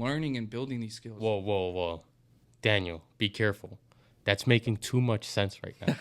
learning and building these skills. Whoa. Daniel, be careful. That's making too much sense right now.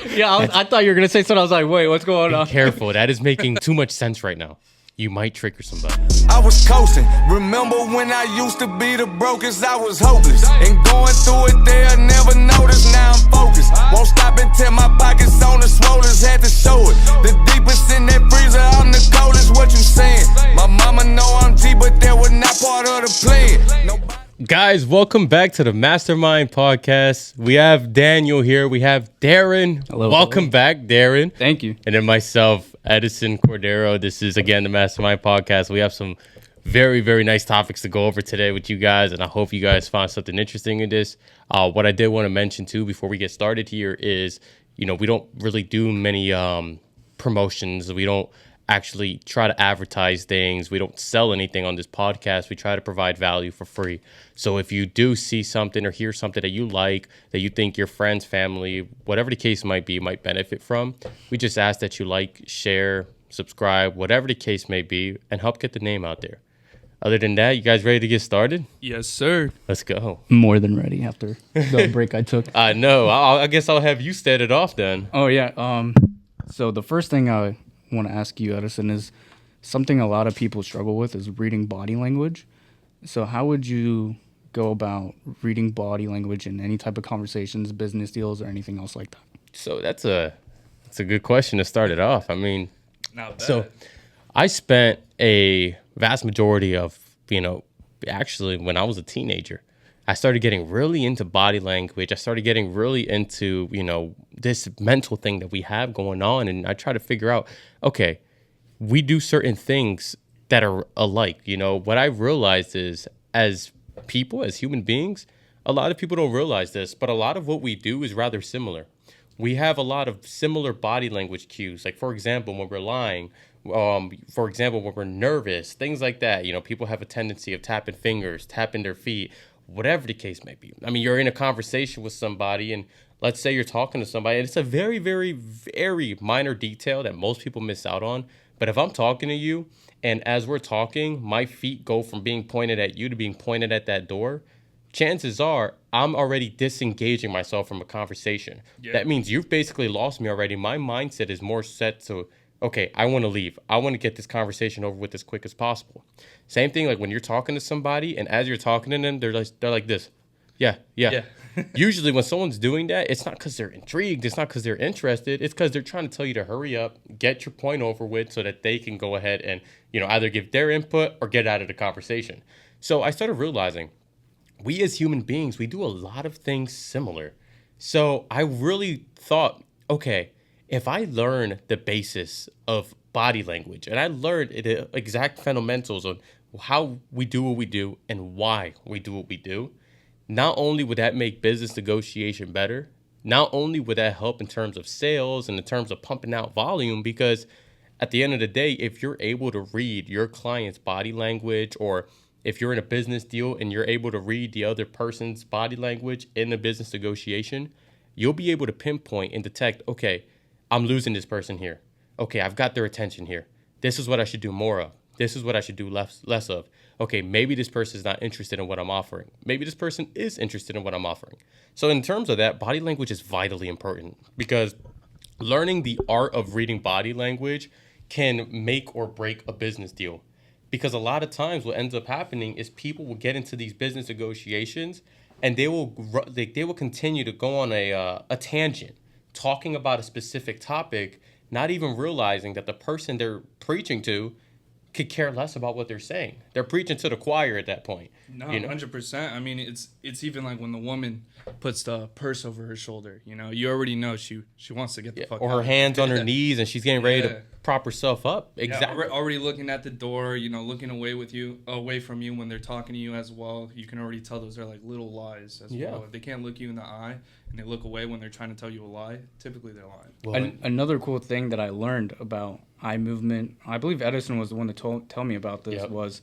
Yeah, I thought you were going to say something. I was like, wait, what's going on? Be careful. That is making too much sense right now. You might trigger somebody. I was coasting. Remember when I used to be the brokest? I was hopeless. And going through it, they'll never notice. Now I'm focused. Won't stop until my pockets on the swollens. Had to show it. The deepest in that freezer, I'm the coldest. What you saying? My mama know I'm G, but that was not part of the plan. Nobody. Guys, welcome back to the Mastermind Podcast. We have Daniel here. We have Darren. Hello. Welcome back, Darren. Thank you. And then myself, Edison Cordero. This is, again, the Mastermind Podcast. We have some very, very nice topics to go over today with you guys, and I hope you guys find something interesting in this. What I did want to mention, too, before we get started here is, we don't really do many promotions. We don't actually try to advertise things. We don't sell anything on this podcast. We try to provide value for free. So if you do see something or hear something that you like, that you think your friends, family, whatever the case might be, might benefit from, we just ask that you like, share, subscribe, whatever the case may be, and help get the name out there. Other than that, you guys ready to get started? Yes, sir. Let's go. More than ready after the break I took. No, I guess I'll have you start it off then. Oh, yeah. So the first thing I want to ask you, Edison, is something a lot of people struggle with is reading body language. So how would you go about reading body language in any type of conversations, business deals, or anything else like that? So that's a good question to start it off. I mean, Not bad. so I spent a vast majority of, actually when I was a teenager, I started getting really into body language. I started getting really into, this mental thing that we have going on. And I try to figure out, okay, we do certain things that are alike. What I realized is as people, as human beings, a lot of people don't realize this, but a lot of what we do is rather similar. We have a lot of similar body language cues. Like, for example, when we're lying, for example, when we're nervous, things like that. People have a tendency of tapping fingers, tapping their feet, whatever the case may be. I mean, you're in a conversation with somebody, and let's say you're talking to somebody, and it's a very, very, very minor detail that most people miss out on. But if I'm talking to you, and as we're talking, my feet go from being pointed at you to being pointed at that door, chances are I'm already disengaging myself from a conversation. Yeah. That means you've basically lost me already. My mindset is more set to, okay, I want to leave. I want to get this conversation over with as quick as possible. Same thing, like when you're talking to somebody, and as you're talking to them, they're like this. Yeah. Usually when someone's doing that, it's not because they're intrigued. It's not because they're interested. It's because they're trying to tell you to hurry up, get your point over with so that they can go ahead and, either give their input or get out of the conversation. So I started realizing we as human beings, we do a lot of things similar. So I really thought, okay, if I learn the basis of body language and I learned the exact fundamentals on how we do what we do and why we do what we do, not only would that make business negotiation better, not only would that help in terms of sales and in terms of pumping out volume, because at the end of the day, if you're able to read your client's body language, or if you're in a business deal and you're able to read the other person's body language in a business negotiation, you'll be able to pinpoint and detect, okay, I'm losing this person here. Okay, I've got their attention here. This is what I should do more of. This is what I should do less of. Okay, maybe this person is not interested in what I'm offering. Maybe this person is interested in what I'm offering. So in terms of that, body language is vitally important, because learning the art of reading body language can make or break a business deal. Because a lot of times what ends up happening is people will get into these business negotiations and they will continue to go on a tangent, talking about a specific topic, not even realizing that the person they're preaching to could care less about what they're saying. They're preaching to the choir at that point. No, 100%. I mean, it's even like when the woman puts the purse over her shoulder. You already know she wants to get the fuck out. Or her hands on her knees, and she's getting ready to prop herself up. Exactly. Yeah, already looking at the door. Looking away from you when they're talking to you as well. You can already tell those are like little lies as well. If they can't look you in the eye and they look away when they're trying to tell you a lie, typically they're lying. Well, another cool thing that I learned about eye movement, I believe Edison was the one to tell me about this, was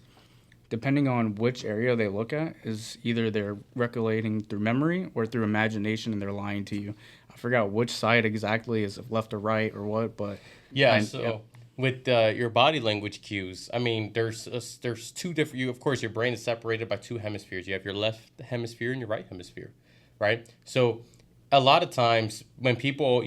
depending on which area they look at, is either they're regulating through memory or through imagination, and they're lying to you. I forgot which side exactly, is it left or right or what, but with your body language cues, I mean, there's two different. Of course, your brain is separated by two hemispheres. You have your left hemisphere and your right hemisphere, right? So, a lot of times when people,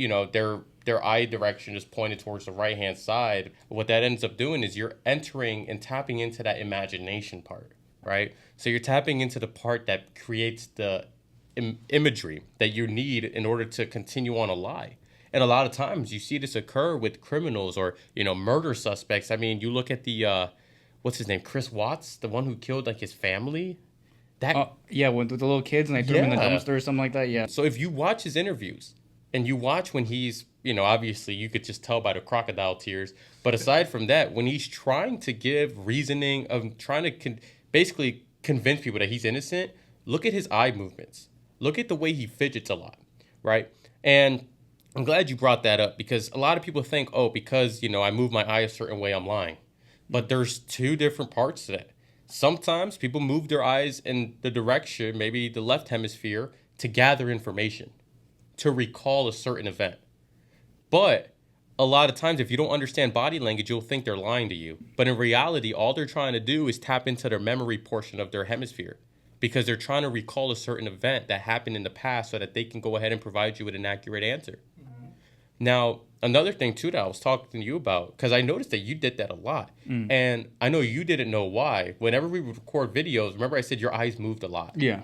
their eye direction is pointed towards the right hand side, what that ends up doing is you're entering and tapping into that imagination part, right? So you're tapping into the part that creates the imagery that you need in order to continue on a lie. And a lot of times you see this occur with criminals or, murder suspects. I mean, you look at the, what's his name? Chris Watts, the one who killed like his family. With the little kids and they threw him in the dumpster or something like that. Yeah. So if you watch his interviews and you watch when he's, obviously you could just tell by the crocodile tears. But aside from that, when he's trying to give reasoning of trying to basically convince people that he's innocent, look at his eye movements. Look at the way he fidgets a lot, right? And I'm glad you brought that up because a lot of people think, because, I move my eye a certain way, I'm lying. But there's two different parts to that. Sometimes people move their eyes in the direction, maybe the left hemisphere, to gather information, to recall a certain event. But a lot of times, if you don't understand body language, you'll think they're lying to you. But in reality, all they're trying to do is tap into their memory portion of their hemisphere because they're trying to recall a certain event that happened in the past so that they can go ahead and provide you with an accurate answer. Now, another thing, too, that I was talking to you about, because I noticed that you did that a lot. And I know you didn't know why. Whenever we record videos, remember I said your eyes moved a lot. Yeah.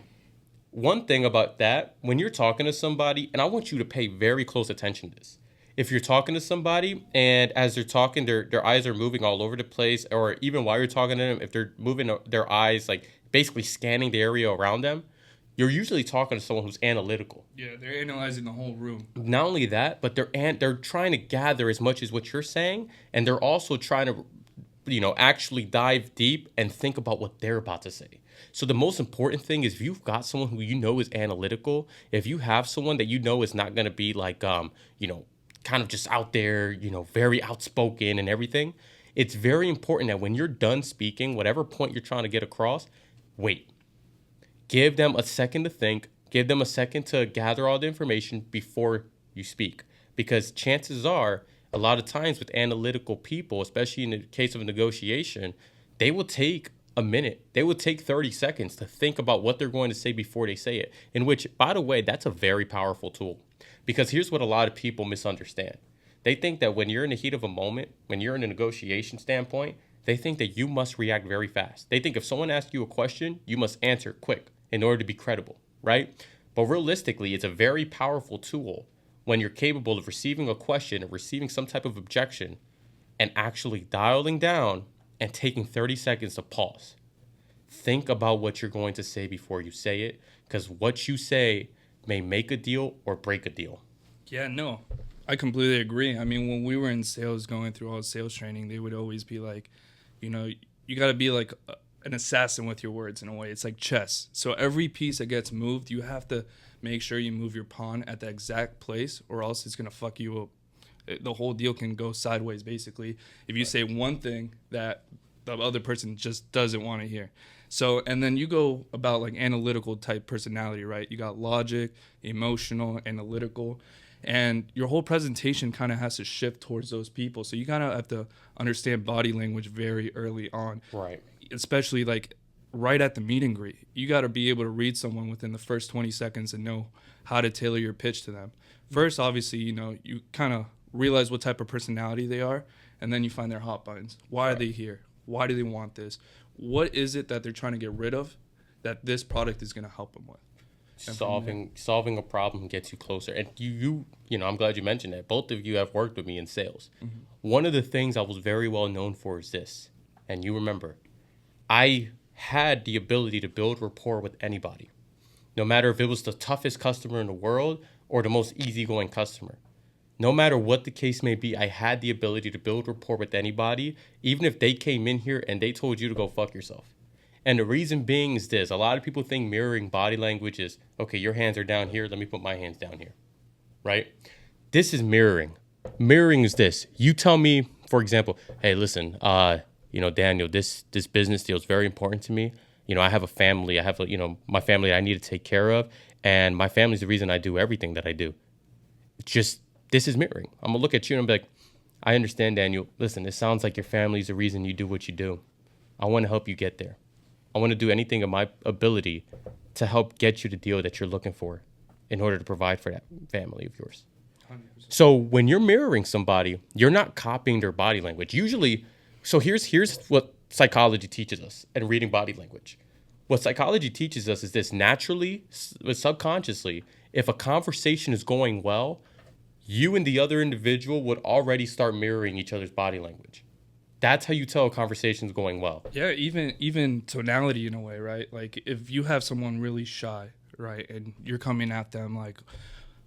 One thing about that, when you're talking to somebody, and I want you to pay very close attention to this. If you're talking to somebody and as they're talking, their eyes are moving all over the place, or even while you're talking to them, if they're moving their eyes, like basically scanning the area around them, you're usually talking to someone who's analytical. Yeah, they're analyzing the whole room. Not only that, but they're trying to gather as much as what you're saying, and they're also trying to, actually dive deep and think about what they're about to say. So the most important thing is if you've got someone who is analytical, if you have someone that is not going to be like, kind of just out there, very outspoken and everything, it's very important that when you're done speaking, whatever point you're trying to get across, wait. Give them a second to think. Give them a second to gather all the information before you speak. Because chances are, a lot of times with analytical people, especially in the case of a negotiation, they will take a minute. They will take 30 seconds to think about what they're going to say before they say it. In which, by the way, that's a very powerful tool. Because here's what a lot of people misunderstand. They think that when you're in the heat of a moment, when you're in a negotiation standpoint, they think that you must react very fast. They think if someone asks you a question, you must answer quick in order to be credible, right? But realistically, it's a very powerful tool when you're capable of receiving a question or receiving some type of objection and actually dialing down and taking 30 seconds to pause. Think about what you're going to say before you say it, because what you say may make a deal or break a deal. Yeah, no, I completely agree. I mean, when we were in sales, going through all sales training, they would always be like, you got to be like an assassin with your words in a way. It's like chess. So every piece that gets moved, you have to make sure you move your pawn at the exact place or else it's going to fuck you up. The whole deal can go sideways, basically, if you say one thing that the other person just doesn't want to hear. So, and then you go about like analytical type personality, right? You got logic, emotional, analytical, and your whole presentation kind of has to shift towards those people. So you kind of have to understand body language very early on. Right. Especially like right at the meet and greet. You got to be able to read someone within the first 20 seconds and know how to tailor your pitch to them. First, obviously, you kind of realize what type of personality they are, and then you find their hot buttons. Why are they here? Why do they want this? What is it that they're trying to get rid of that this product is going to help them with? Solving a problem gets you closer. And you I'm glad you mentioned that. Both of you have worked with me in sales. Mm-hmm. One of the things I was very well known for is this. And you remember, I had the ability to build rapport with anybody, no matter if it was the toughest customer in the world or the most easygoing customer. No matter what the case may be, I had the ability to build rapport with anybody, even if they came in here and they told you to go fuck yourself. And the reason being is this. A lot of people think mirroring body language is, okay, your hands are down here, let me put my hands down here, right? This is mirroring. Mirroring is this. You tell me, for example, hey, listen, Daniel, this business deal is very important to me. I have a family. I have, my family I need to take care of. And my family's the reason I do everything that I do. This is mirroring. I'm going to look at you and be like, I understand, Daniel. Listen, it sounds like your family's the reason you do what you do. I want to help you get there. I want to do anything in my ability to help get you the deal that you're looking for in order to provide for that family of yours. 100%. So when you're mirroring somebody, you're not copying their body language. Usually, so here's what psychology teaches us and reading body language. What psychology teaches us is this: naturally, subconsciously, if a conversation is going well, you and the other individual would already start mirroring each other's body language. That's how you tell a conversation's going well. Yeah, even tonality in a way, right? Like if you have someone really shy, right, and you're coming at them like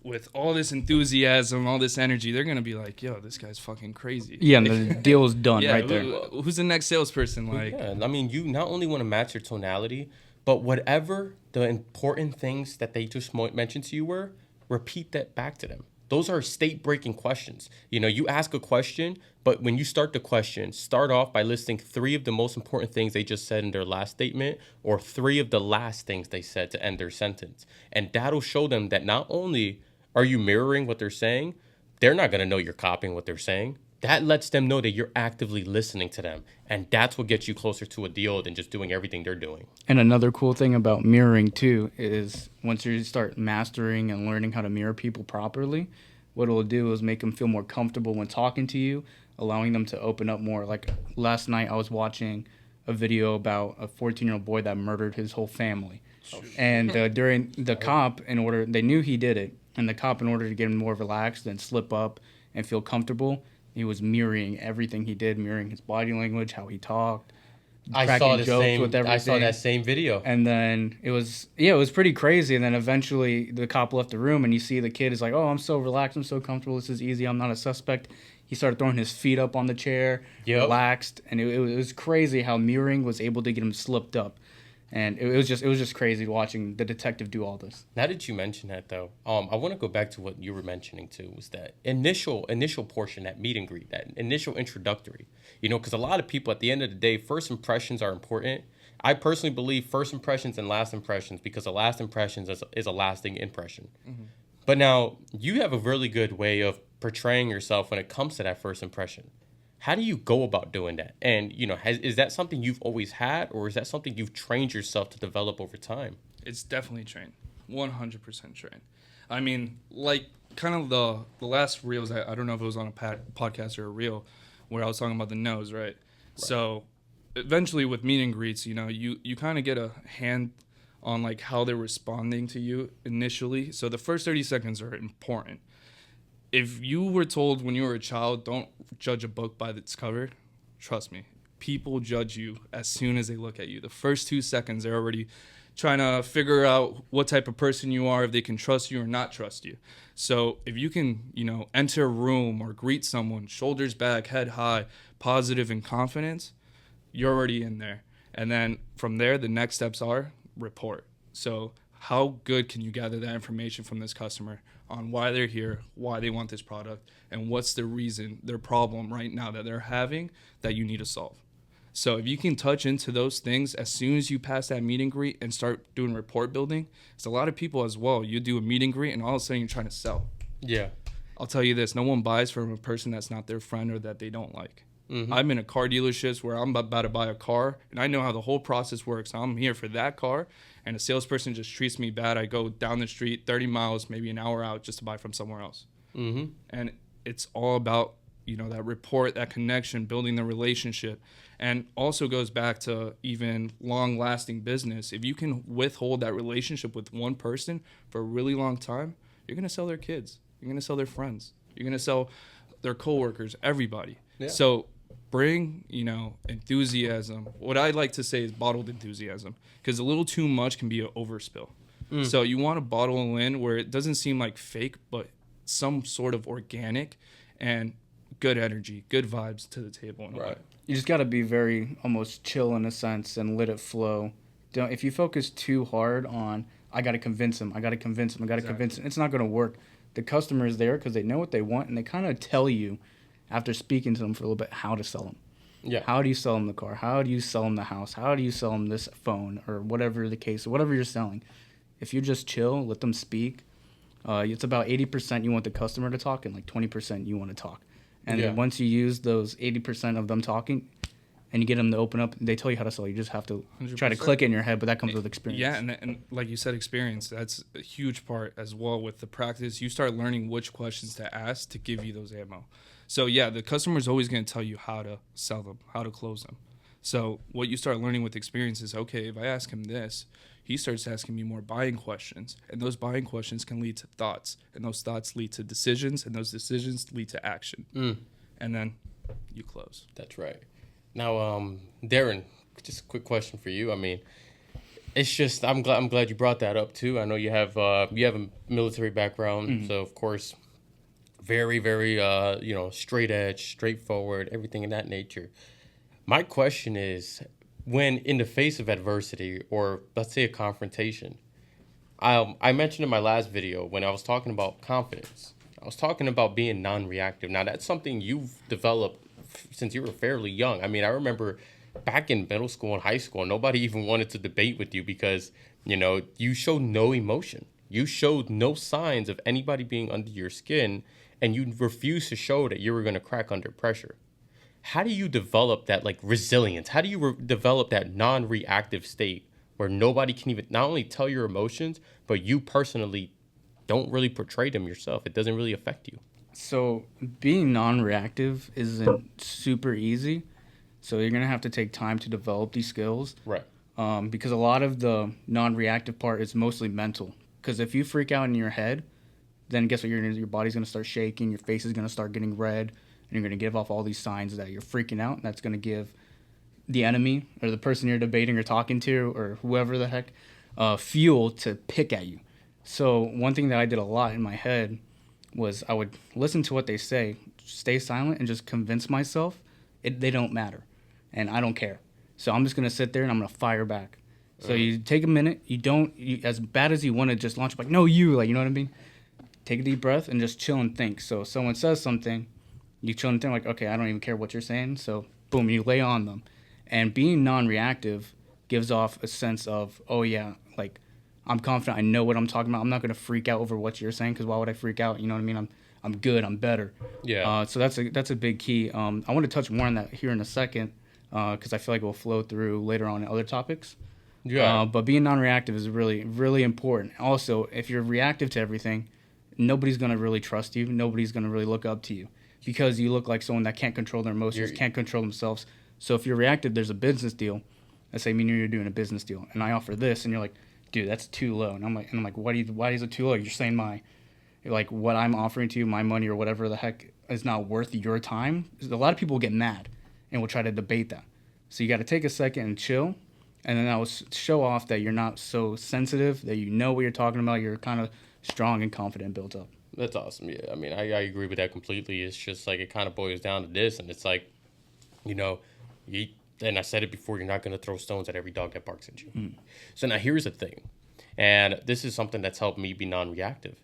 with all this enthusiasm, all this energy, they're gonna be like, "Yo, this guy's fucking crazy." Yeah, and the deal's done right there. Who's the next salesperson? Like, yeah, I mean, you not only want to match your tonality, but whatever the important things that they just mentioned to you were, repeat that back to them. Those are state-breaking questions. You know, you ask a question, but when you start the question, start off by listing 3 of the most important things they just said in their last statement, or 3 of the last things they said to end their sentence. And that'll show them that not only are you mirroring what they're saying, they're not going to know you're copying what they're saying. That lets them know that you're actively listening to them. And that's what gets you closer to a deal than just doing everything they're doing. And another cool thing about mirroring, too, is once you start mastering and learning how to mirror people properly, what it'll do is make them feel more comfortable when talking to you, allowing them to open up more. Like last night, I was watching a video about a 14-year-old boy that murdered his whole family. And during the cop, they knew he did it. And the cop, in order to get him more relaxed and slip up and feel comfortable, he was mirroring everything he did, mirroring his body language, how he talked, I saw that same video. And then it was pretty crazy. And then eventually the cop left the room, and you see the kid is like, "Oh, I'm so relaxed, I'm so comfortable, this is easy, I'm not a suspect." He started throwing his feet up on the chair, relaxed, and it was crazy how mirroring was able to get him slipped up. And it was just crazy watching the detective do all this. Now that you mention that, though, I want to go back to what you were mentioning too. Was that initial portion, that meet and greet, that initial introductory? You know, because a lot of people, at the end of the day, first impressions are important. I personally believe first impressions and last impressions, because a last impression is a lasting impression. Mm-hmm. But now you have a really good way of portraying yourself when it comes to that first impression. How do you go about doing that? And, you know, is that something you've always had, or is that something you've trained yourself to develop over time? It's definitely trained. 100% trained. I mean, like, kind of the last reels, I don't know if it was on a podcast or a reel, where I was talking about the nose, right? So eventually with meet and greets, you know, you kind of get a hand on, like, how they're responding to you initially. So the first 30 seconds are important. If you were told when you were a child, don't judge a book by its cover, trust me, people judge you as soon as they look at you. The first 2 seconds, they're already trying to figure out what type of person you are, if they can trust you or not trust you. So if you can, you know, enter a room or greet someone, shoulders back, head high, positive and confidence, you're already in there. And then from there, the next steps are report. So how good can you gather that information from this customer on why they're here, why they want this product, and what's the reason, their problem right now that they're having that you need to solve. So if you can touch into those things as soon as you pass that meet and greet and start doing report building, it's a lot of people as well. You do a meet and greet and all of a sudden you're trying to sell. Yeah. I'll tell you this, no one buys from a person that's not their friend or that they don't like. Mm-hmm. I'm in a car dealerships where I'm about to buy a car, and I know how the whole process works. I'm here for that car, and a salesperson just treats me bad. I go down the street 30 miles, maybe an hour out, just to buy from somewhere else. Mm-hmm. And it's all about, you know, that rapport, that connection, building the relationship. And also goes back to even long-lasting business. If you can withhold that relationship with one person for a really long time, you're going to sell their kids. You're going to sell their friends. You're going to sell their coworkers, everybody. Yeah. So bring, you know, enthusiasm. What I like to say is bottled enthusiasm, because a little too much can be an overspill. So you want to bottle in where it doesn't seem like fake, but some sort of organic and good energy, good vibes to the table. In a way. You just got to be very almost chill in a sense and let it flow. If you focus too hard on, I got to convince him, convince him, it's not going to work. The customer is there because they know what they want, and they kind of tell you, after speaking to them for a little bit, how to sell them. Yeah. How do you sell them the car? How do you sell them the house? How do you sell them this phone, or whatever the case, whatever you're selling? If you just chill, let them speak, it's about 80% you want the customer to talk and like 20% you want to talk. And then once you use those 80% of them talking, and you get them to open up, they tell you how to sell. You just have to 100%. Try to click it in your head, but that comes with experience. Yeah, and like you said, experience, that's a huge part as well with the practice. You start learning which questions to ask to give you those ammo. So, yeah, the customer's always going to tell you how to sell them, how to close them. So what you start learning with experience is, okay, if I ask him this, he starts asking me more buying questions. And those buying questions can lead to thoughts. And those thoughts lead to decisions. And those decisions lead to action. And then you close. That's right. Now, Darren, just a quick question for you. I mean, it's just I'm glad you brought that up too. I know you have a military background, so of course, very very straight edge, straightforward, everything in that nature. My question is, when in the face of adversity or let's say a confrontation, I mentioned in my last video when I was talking about confidence, I was talking about being non-reactive. Now that's something you've developed since you were fairly young. I mean, I remember back in middle school and high school, nobody even wanted to debate with you because, you showed no emotion. You showed no signs of anybody being under your skin, and you refused to show that you were going to crack under pressure. How do you develop that, resilience? How do you develop that non-reactive state where nobody can even not only tell your emotions, but you personally don't really portray them yourself? It doesn't really affect you. So being non-reactive isn't super easy. So you're going to have to take time to develop these skills. Right. Because a lot of the non-reactive part is mostly mental. Because if you freak out in your head, then guess what? Your body's going to start shaking. Your face is going to start getting red. And you're going to give off all these signs that you're freaking out. And that's going to give the enemy or the person you're debating or talking to or whoever the heck fuel to pick at you. So one thing that I did a lot in my head was I would listen to what they say, stay silent, and just convince myself they don't matter, and I don't care. So I'm just going to sit there, and I'm going to fire back. So you take a minute. You as bad as you want to just launch, no, you know what I mean? Take a deep breath and just chill and think. So if someone says something, you chill and think, okay, I don't even care what you're saying. So boom, you lay on them. And being non-reactive gives off a sense of, oh, yeah, I'm confident. I know what I'm talking about. I'm not going to freak out over what you're saying because why would I freak out? You know what I mean? I'm good. I'm better. Yeah. So that's a big key. I want to touch more on that here in a second because I feel like it will flow through later on in other topics. Yeah. But being non-reactive is really, really important. Also, if you're reactive to everything, nobody's going to really trust you. Nobody's going to really look up to you because you look like someone that can't control their emotions, can't control themselves. So if you're reactive, there's a business deal. Let's say me and you're doing a business deal, and I offer this, and you're like, dude, that's too low. And I'm like, why is it too low? You're saying what I'm offering to you, my money or whatever the heck is not worth your time. A lot of people get mad and will try to debate that. So you got to take a second and chill. And then that will show off that you're not so sensitive, that you know what you're talking about. You're kind of strong and confident built up. That's awesome. Yeah. I mean, I agree with that completely. It's just it kind of boils down to this. And it's and I said it before, you're not going to throw stones at every dog that barks at you. So now here's the thing. And this is something that's helped me be non-reactive.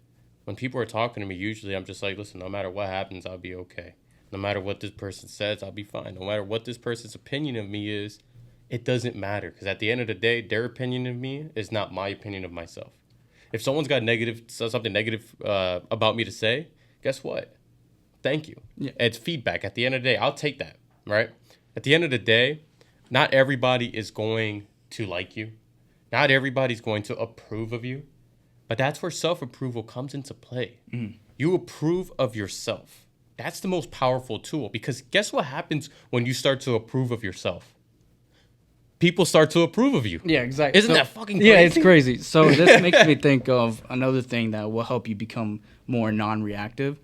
When people are talking to me, usually I'm just like, listen, no matter what happens, I'll be okay. No matter what this person says, I'll be fine. No matter what this person's opinion of me is, it doesn't matter. Because at the end of the day, their opinion of me is not my opinion of myself. If someone's got something negative about me to say, guess what? Thank you. Yeah. It's feedback. At the end of the day, I'll take that, right? At the end of the day, not everybody is going to like you. Not everybody's going to approve of you. But that's where self-approval comes into play. You approve of yourself. That's the most powerful tool. Because guess what happens when you start to approve of yourself? People start to approve of you. Yeah, exactly. Isn't that fucking crazy? Yeah, it's crazy. So this makes me think of another thing that will help you become more non-reactive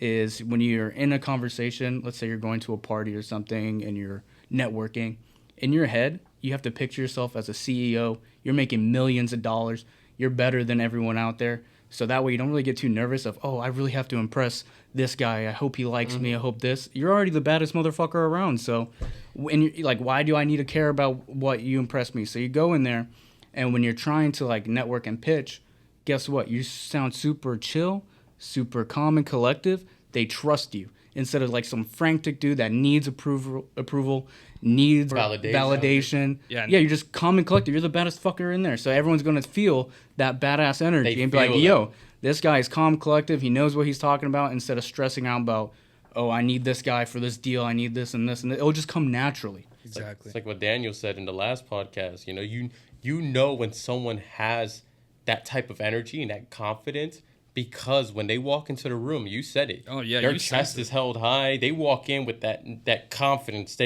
is when you're in a conversation, let's say you're going to a party or something and you're networking, in your head, you have to picture yourself as a CEO. You're making millions of dollars. You're better than everyone out there. So that way you don't really get too nervous of, I really have to impress this guy. I hope he likes me. I hope this. You're already the baddest motherfucker around. So when you're like, why do I need to care about what you impress me? So you go in there, and when you're trying to network and pitch, guess what? You sound super chill, super calm and collective. They trust you instead of some frantic dude that needs approval, needs validation. Yeah, you're just calm and collective. You're the baddest fucker in there. So everyone's going to feel that badass energy and be like, yo, this guy is calm, collective. He knows what he's talking about instead of stressing out about, oh, I need this guy for this deal. I need this, and it'll just come naturally. Exactly. It's like what Daniel said in the last podcast. You know, you know when someone has that type of energy and that confidence, because when they walk into the room, you said it. Oh yeah, their chest is held high. They walk in with that confidence.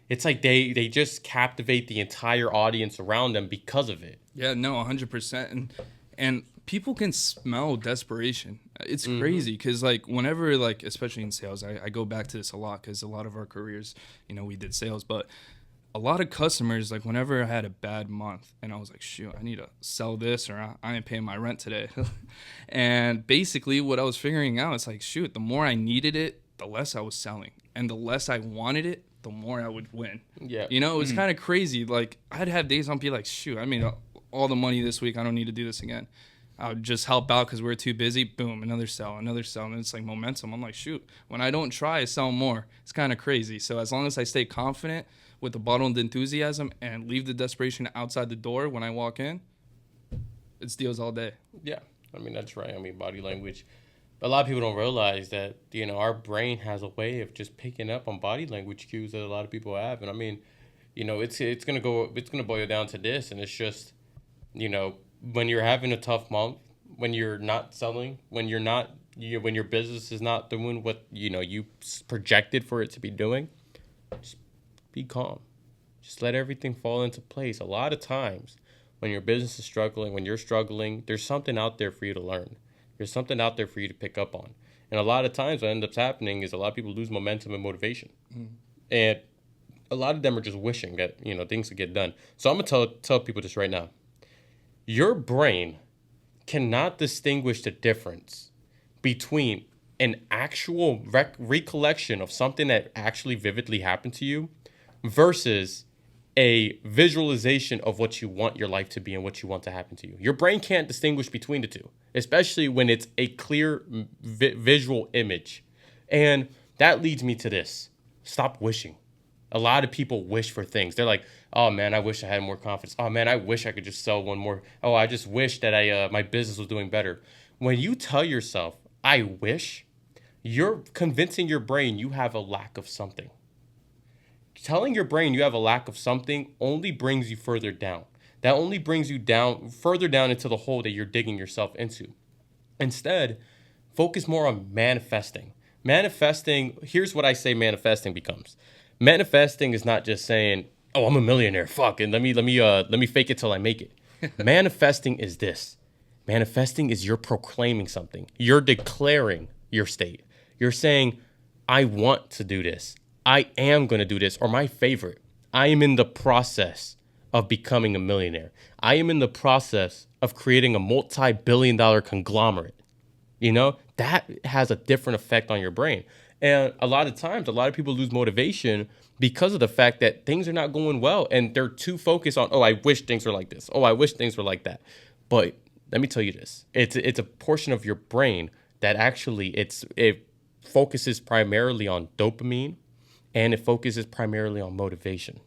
It's like they just captivate the entire audience around them because of it. Yeah, no, 100%. And people can smell desperation. It's crazy because, like, whenever, like, especially in sales, I go back to this a lot because a lot of our careers, you know, we did sales. But a lot of customers, like, whenever I had a bad month and I was like, shoot, I need to sell this or I ain't paying my rent today. And basically what I was figuring out, it's like, shoot, the more I needed it, the less I was selling. And the less I wanted it, the more I would win. Yeah. You know, it was kind of crazy. Like, I'd have days I'd be like, shoot, I made all the money this week. I don't need to do this again. I would just help out because we're too busy. Boom, another sell. And it's like momentum. I'm like, shoot, when I don't try, I sell more. It's kind of crazy. So as long as I stay confident with the bottled enthusiasm and leave the desperation outside the door when I walk in, it's deals all day. Yeah, I mean, that's right. I mean, body language. A lot of people don't realize that, you know, our brain has a way of just picking up on body language cues that a lot of people have. And I mean, you know, it's gonna boil down to this, and it's just, you know, when you're having a tough month, when you're not selling, when your business is not doing what, you know, you projected for it to be doing, just be calm. Just let everything fall into place. A lot of times when your business is struggling, when you're struggling, there's something out there for you to learn. There's something out there for you to pick up on. And a lot of times what ends up happening is a lot of people lose momentum and motivation. And a lot of them are just wishing that, you know, things could get done. So I'm going to tell people this right now. Your brain cannot distinguish the difference between an actual recollection of something that actually vividly happened to you versus a visualization of what you want your life to be and what you want to happen to you. Your brain can't distinguish between the two, especially when it's a clear visual image. And that leads me to this. Stop wishing. A lot of people wish for things. They're like, oh man, I wish I had more confidence. Oh man, I wish I could just sell one more. Oh, I just wish that my business was doing better. When you tell yourself, I wish, you're convincing your brain you have a lack of something. Telling your brain you have a lack of something only brings you further down. That only brings you down, further down into the hole that you're digging yourself into. Instead, focus more on manifesting. Manifesting, here's what I say manifesting becomes. Manifesting is not just saying, oh, I'm a millionaire, fuck, and let me fake it till I make it. Manifesting is this. Manifesting is you're proclaiming something. You're declaring your state. You're saying, I want to do this. I am going to do this. Or my favorite, I am in the process of becoming a millionaire. I am in the process of creating a multi-billion-dollar conglomerate. You know, that has a different effect on your brain. And a lot of times, a lot of people lose motivation because of the fact that things are not going well. And they're too focused on, oh, I wish things were like this. Oh, I wish things were like that. But let me tell you this. It's a portion of your brain that actually it focuses primarily on dopamine, and it focuses primarily on motivation.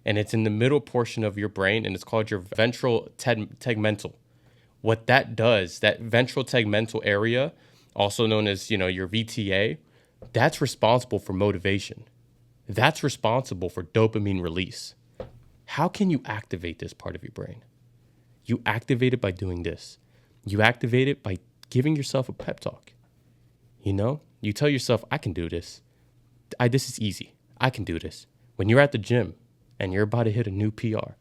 And it's in the middle portion of your brain, and it's called your ventral tegmental. What that does, that ventral tegmental area, also known as, you know, your VTA, that's responsible for motivation. That's responsible for dopamine release. How can you activate this part of your brain? You activate it by doing this. You activate it by giving yourself a pep talk. You know, you tell yourself, I can do this. This is easy. I can do this. When you're at the gym and you're about to hit a new PR,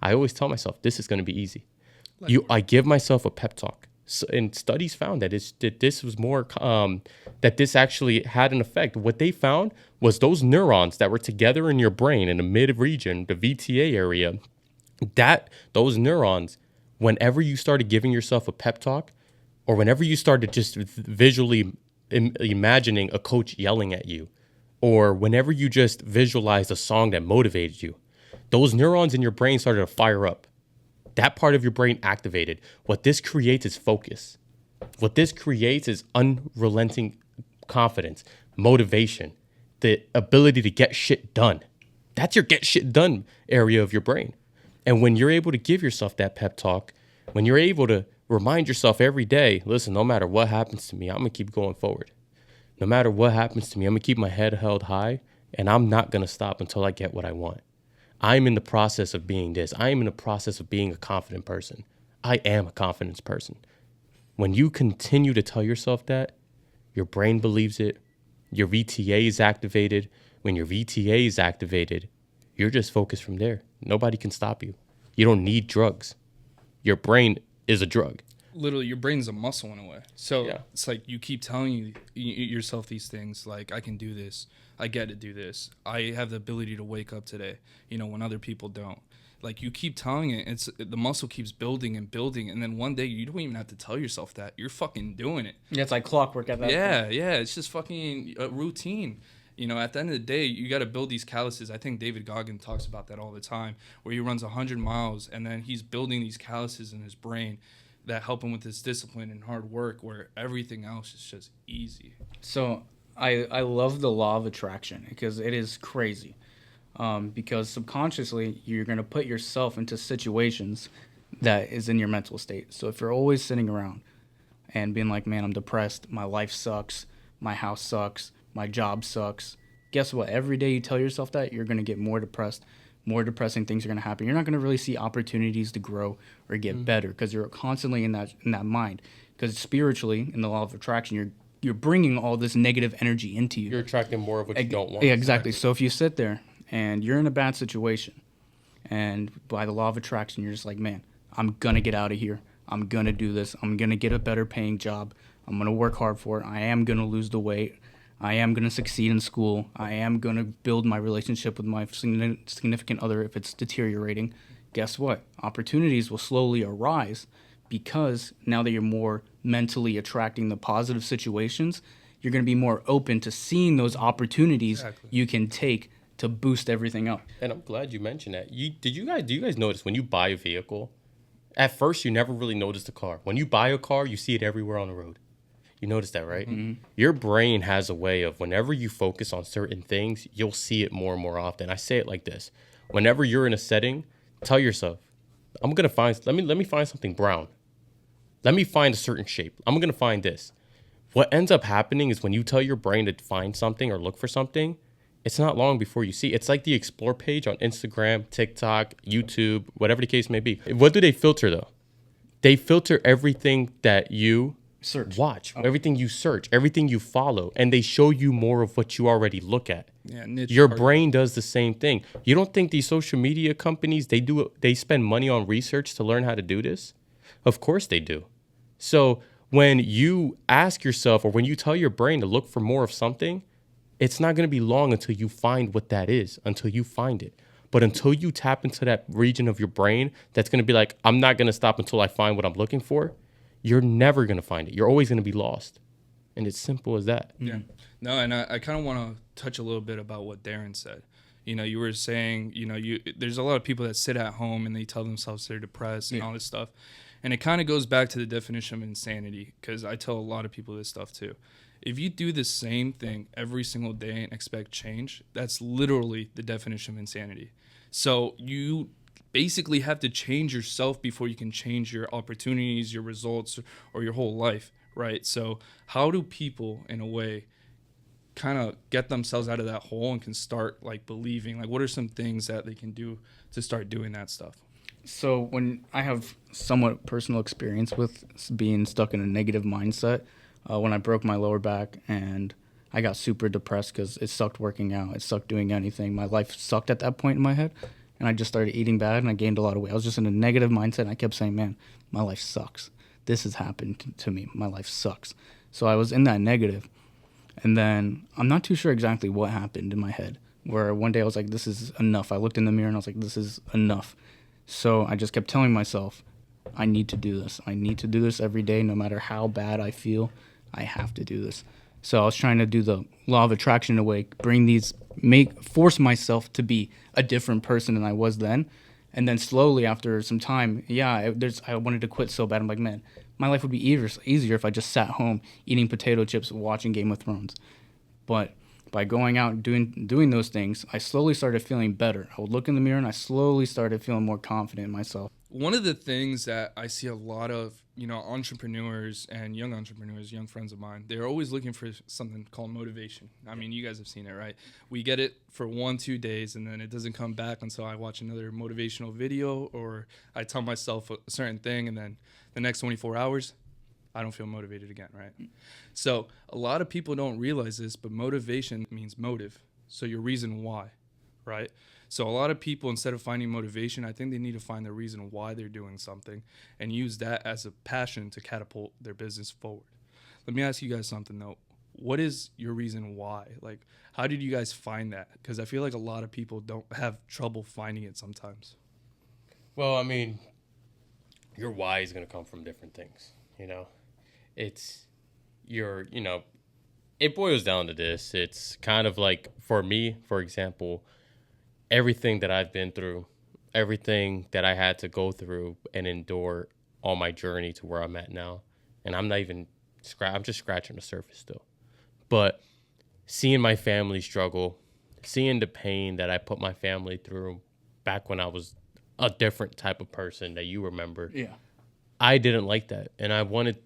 I always tell myself, this is going to be easy. I give myself a pep talk. So, and studies found that this was more, that this actually had an effect. What they found was those neurons that were together in your brain in the mid region, the VTA area, that those neurons, whenever you started giving yourself a pep talk, or whenever you started just visually imagining a coach yelling at you, or whenever you just visualized a song that motivated you, those neurons in your brain started to fire up. That part of your brain activated. What this creates is focus. What this creates is unrelenting confidence, motivation, the ability to get shit done. That's your get shit done area of your brain. And when you're able to give yourself that pep talk, when you're able to remind yourself every day, listen, no matter what happens to me, I'm going to keep going forward. No matter what happens to me, I'm going to keep my head held high, and I'm not going to stop until I get what I want. I'm in the process of being this. I am in the process of being a confident person. I am a confidence person. When you continue to tell yourself that, your brain believes it, your VTA is activated. When your VTA is activated, you're just focused from there. Nobody can stop you. You don't need drugs. Your brain is a drug. Literally, your brain's a muscle in a way. So Yeah. it's like you keep telling yourself these things like, I can do this. I get to do this. I have the ability to wake up today, when other people don't. Like, you keep telling it, the muscle keeps building and building, and then one day you don't even have to tell yourself that. You're fucking doing it. Yeah, it's like clockwork at that point. Yeah, it's just fucking a routine. At the end of the day, you got to build these calluses. I think David Goggins talks about that all the time, where he runs 100 miles, and then he's building these calluses in his brain that help him with his discipline and hard work, where everything else is just easy. So I love the law of attraction because it is crazy. Because subconsciously, you're going to put yourself into situations that is in your mental state. So if you're always sitting around and being like, man, I'm depressed, my life sucks, my house sucks, my job sucks, guess what? Every day you tell yourself that, you're going to get more depressed. More depressing things are going to happen. You're not going to really see opportunities to grow or get better because you're constantly in that mind. Because spiritually, in the law of attraction, you're bringing all this negative energy into you. You're attracting more of what you don't want. Yeah, exactly. So if you sit there and you're in a bad situation, and by the law of attraction, you're just like, man, I'm going to get out of here. I'm going to do this. I'm going to get a better paying job. I'm going to work hard for it. I am going to lose the weight. I am going to succeed in school. I am going to build my relationship with my significant other if it's deteriorating. Guess what? Opportunities will slowly arise because now that you're more mentally attracting the positive situations, you're going to be more open to seeing those opportunities you can take to boost everything up. And I'm glad you mentioned that. Do you guys notice when you buy a vehicle, at first you never really notice the car. When you buy a car, you see it everywhere on the road. You notice that, right? Mm-hmm. Your brain has a way of whenever you focus on certain things, you'll see it more and more often. I say it like this. Whenever you're in a setting, tell yourself, I'm going to find, let me find something brown. Let me find a certain shape. I'm going to find this. What ends up happening is when you tell your brain to find something or look for something, it's not long before you see. It's like the explore page on Instagram, TikTok, YouTube, whatever the case may be. What do they filter though? They filter everything that you watch, everything you search, everything you follow, and they show you more of what you already look at. Yeah, your brain does the same thing. You don't think these social media companies, they spend money on research to learn how to do this? Of course they do. So when you ask yourself or when you tell your brain to look for more of something, it's not going to be long until you find what that is, until you find it. But until you tap into that region of your brain that's going to be like, I'm not going to stop until I find what I'm looking for, you're never going to find it. You're always going to be lost. And it's simple as that. Yeah. No, and I kind of want to touch a little bit about what Darren said. You were saying, there's a lot of people that sit at home and they tell themselves they're depressed and all this stuff. And it kind of goes back to the definition of insanity, because I tell a lot of people this stuff too. If you do the same thing every single day and expect change, that's literally the definition of insanity. So you basically have to change yourself before you can change your opportunities, your results, or your whole life, right? So how do people, in a way, kind of get themselves out of that hole and can start like believing? Like, what are some things that they can do to start doing that stuff? So when I have somewhat personal experience with being stuck in a negative mindset, when I broke my lower back and I got super depressed because it sucked working out, it sucked doing anything. My life sucked at that point in my head, and I just started eating bad and I gained a lot of weight. I was just in a negative mindset and I kept saying, man, my life sucks. This has happened to me. My life sucks. So I was in that negative. And then I'm not too sure exactly what happened in my head, where one day I was like, this is enough. I looked in the mirror and I was like, this is enough. So I just kept telling myself, I need to do this. I need to do this every day, no matter how bad I feel. I have to do this. So I was trying to do the law of attraction in a way, force myself to be a different person than I was then. And then slowly after some time, I wanted to quit so bad. I'm like, man, my life would be easier if I just sat home eating potato chips and watching Game of Thrones. But by going out and doing those things, I slowly started feeling better. I would look in the mirror and I slowly started feeling more confident in myself. One of the things that I see a lot of, entrepreneurs and young entrepreneurs, young friends of mine, they're always looking for something called motivation. I mean, you guys have seen it, right? We get it for 1-2 days, and then it doesn't come back until I watch another motivational video, or I tell myself a certain thing, and then the next 24 hours, I don't feel motivated again, right? So a lot of people don't realize this, but motivation means motive. So your reason why, right? So a lot of people, instead of finding motivation, I think they need to find the reason why they're doing something and use that as a passion to catapult their business forward. Let me ask you guys something, though. What is your reason why? Like, how did you guys find that? Because I feel like a lot of people don't have trouble finding it sometimes. Well, I mean, your why is going to come from different things, It's it boils down to this. It's kind of like, for me, for example, everything that I've been through, everything that I had to go through and endure on my journey to where I'm at now. And I'm not even, I'm just scratching the surface still. But seeing my family struggle, seeing the pain that I put my family through back when I was a different type of person that you remember. Yeah. I didn't like that. And I wanted